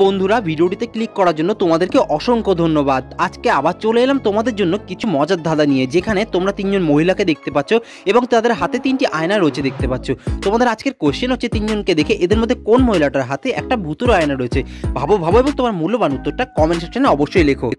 বন্ধুরা, ভিডিওটিতে ক্লিক করার জন্য তোমাদেরকে অসংখ্য ধন্যবাদ। আজকে আবার চলে এলাম তোমাদের জন্য কিছু মজার ধাঁধা নিয়ে, যেখানে তোমরা তিনজন মহিলাকে দেখতে পাচ্ছ এবং তাদের হাতে তিনটি আয়না রয়েছে দেখতে পাচ্ছ। তোমাদের আজকের কোশ্চেন হচ্ছে, তিনজনকে দেখে এদের মধ্যে কোন মহিলাটার হাতে একটা ভূতুর আয়না রয়েছে। ভাবো এবং তোমার মূল্যবান উত্তরটা কমেন্ট সেকশনে অবশ্যই লেখো।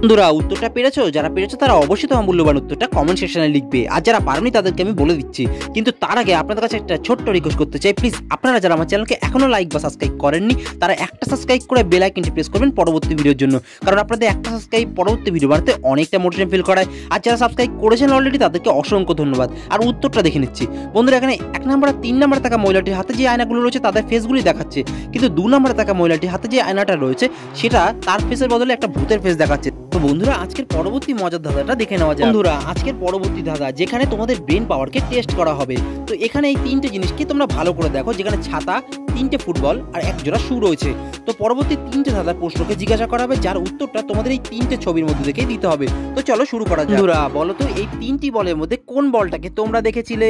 বন্ধুরা, উত্তরটা পেরেছো? যারা পেরেছো তারা অবশ্যই তোমার মূল্যবান উত্তরটা কমেন্ট সেকশনে লিখবে, আর যারা পারোনি তাদেরকে আমি বলে দিচ্ছি। কিন্তু তার আগে আপনাদের কাছে একটা ছোট্ট রিকোয়েস্ট করতে চাই, প্লিজ আপনারা যারা আমার চ্যানেলকে এখনো লাইক বা সাবস্ক্রাইব করেননি তারা একটা সাবস্ক্রাইব করে বেল আইকনটি প্রেস করবেন পরবর্তী ভিডিওর জন্য, কারণ আপনাদের একটা সাবস্ক্রাইব পরবর্তী ভিডিও বানাতে অনেকটা মোটিভেশন ফিল করায়। আর যারা সাবস্ক্রাইব করেছেন অলরেডি তাদেরকে অসংখ্য ধন্যবাদ। আর উত্তরটা দেখে নিচ্ছি বন্ধুরা, এখানে 1 নম্বর আর 3 নম্বরে থাকা মহিলাটির হাতে যে আয়নাগুলো রয়েছে তাদের ফেসগুলি দেখাচ্ছে, কিন্তু 2 নম্বরে থাকা মহিলাটির হাতে যে আয়নাটা রয়েছে সেটা তার ফেসের বদলে একটা ভূতের ফেস দেখাচ্ছে। তো বন্ধুরা, আজকের পরবর্তী মজার ধাঁধাটা দেখে নেওয়া যায়। বন্ধুরা, আজকের পরবর্তী ধাঁধা, যেখানে তোমাদের ব্রেন পাওয়ারকে টেস্ট করা হবে। তো এখানে এই তিনটে জিনিসকে তোমরা ভালো করে দেখো, যেখানে ছাতা, 3টে ফুটবল আর 1 জোড়া শু রয়েছে। তো পরবর্তী 3টে ধাঁধার প্রশ্নকে জিজ্ঞাসা করা হবে, যার উত্তরটা তোমাদের এই 3টে ছবির মধ্যে থেকেই দিতে হবে। তো চলো শুরু করা যাক। বন্ধুরা, বলো তো এই 3টি বলের মধ্যে কোন বলটাকে তোমরা দেখেছিলে?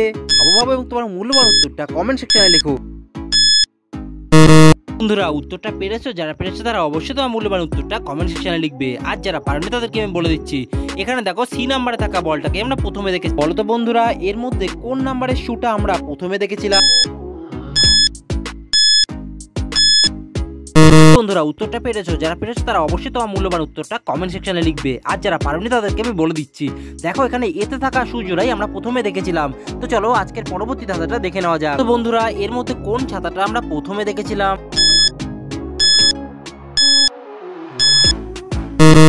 ভাবো এবং তোমার মূল্যবান উত্তরটা কমেন্ট সেকশনে লেখো। বন্ধুরা, উত্তরটা পেরেছো? যারা পেরেছো তারা অবশ্যই তোমার মূল্যবান উত্তরটা কমেন্ট সেকশনে লিখবে, আর যারা পারেনি তাদেরকে আমি বলে দিচ্ছি। এখানে দেখো সি নাম্বারে থাকা বলটাকে আমরা প্রথমে দেখেছি। বলো তো বন্ধুরা, এর মধ্যে কোন নাম্বারের শুটা আমরা প্রথমে দেখেছিলাম? বন্ধুরা, উত্তরটা পেরেছো? যারা পেরেছো তারা অবশ্যই তোমার মূল্যবান উত্তরটা কমেন্ট সেকশনে লিখবে, আর যারা পারেনি তাদেরকে আমি বলে দিচ্ছি। দেখো, এখানে এতে থাকা সূর্যরাই আমরা প্রথমে দেখেছিলাম। তো চলো আজকের পরবর্তী ধাঁধাটা দেখে নেওয়া যাক। তো বন্ধুরা, এর মধ্যে কোন ছাতাটা আমরা প্রথমে দেখেছিলাম?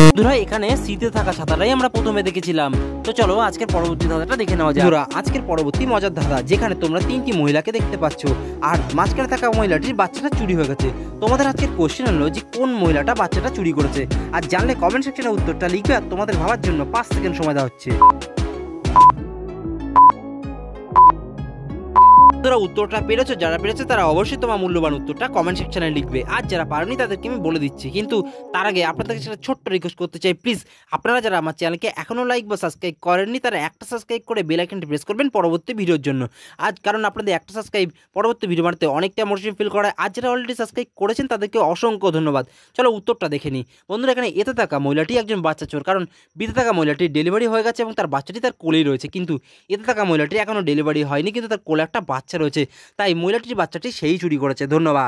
বন্ধুরা, এখানে সিতে থাকা ছাতাটাই আমরা প্রথমে দেখেছিলাম। তো চলো আজকের পরবর্তী ধাঁধাটা দেখে নেওয়া যাক। বন্ধুরা, আজকের পরবর্তী মজার ধাঁধা, যেখানে তোমরা 3টি মহিলাকে দেখতে পাচ্ছ আর মাঝখানে থাকা মহিলাটির বাচ্চাটা চুরি হয়ে গেছে। তোমাদের আজকের কোশ্চেন হলো যে কোন মহিলাটা বাচ্চাটা চুরি করেছে, আর জানলে কমেন্ট সেকশনে উত্তরটা লিখবে, আর তোমাদের ভাবার জন্য 5 সেকেন্ড সময় দেওয়া হচ্ছে। তোরা উত্তরটা পেরেছো? যারা পেরেছে তারা অবশ্যই তোমার মূল্যবান উত্তরটা কমেন্ট সেকশনে লিখবে, আর যারা পারেনি তাদেরকে আমি বলে দিচ্ছি। কিন্তু তার আগে আপনাদের কাছে একটা ছোট্ট রিকোয়েস্ট করতে চাই, প্লিজ আপনারা যারা আমার চ্যানেলকে এখনো লাইক বা সাবস্ক্রাইব করেননি তারা একটা সাবস্ক্রাইব করে বেল আইকনটি প্রেস করবেন পরবর্তী ভিডিওর জন্য। আজ কারণ আপনাদের একটা সাবস্ক্রাইব পরবর্তী ভিডিও বানাতে অনেকটা মোটিভেশন ফিল করায়। আর যারা অলরেডি সাবস্ক্রাইব করেছেন তাদেরকে অসংখ্য ধন্যবাদ। চলো উত্তরটা দেখে নিই। বন্ধুরা, এখানে এতে থাকা মহিলাটি একজন বাচ্চা চোর, কারণ বিতে থাকা মহিলাটির ডেলিভারি হয়ে গেছে এবং তার বাচ্চাটি তার কোলেই রয়েছে, কিন্তু এতে থাকা মহিলাটি এখনো ডেলিভারি হয়নি, কিন্তু তার কোলে একটা বাচ্চা রয়েছে, তাই মহিলাটির বাচ্চাটি সেই চুরি করেছে। ধন্যবাদ।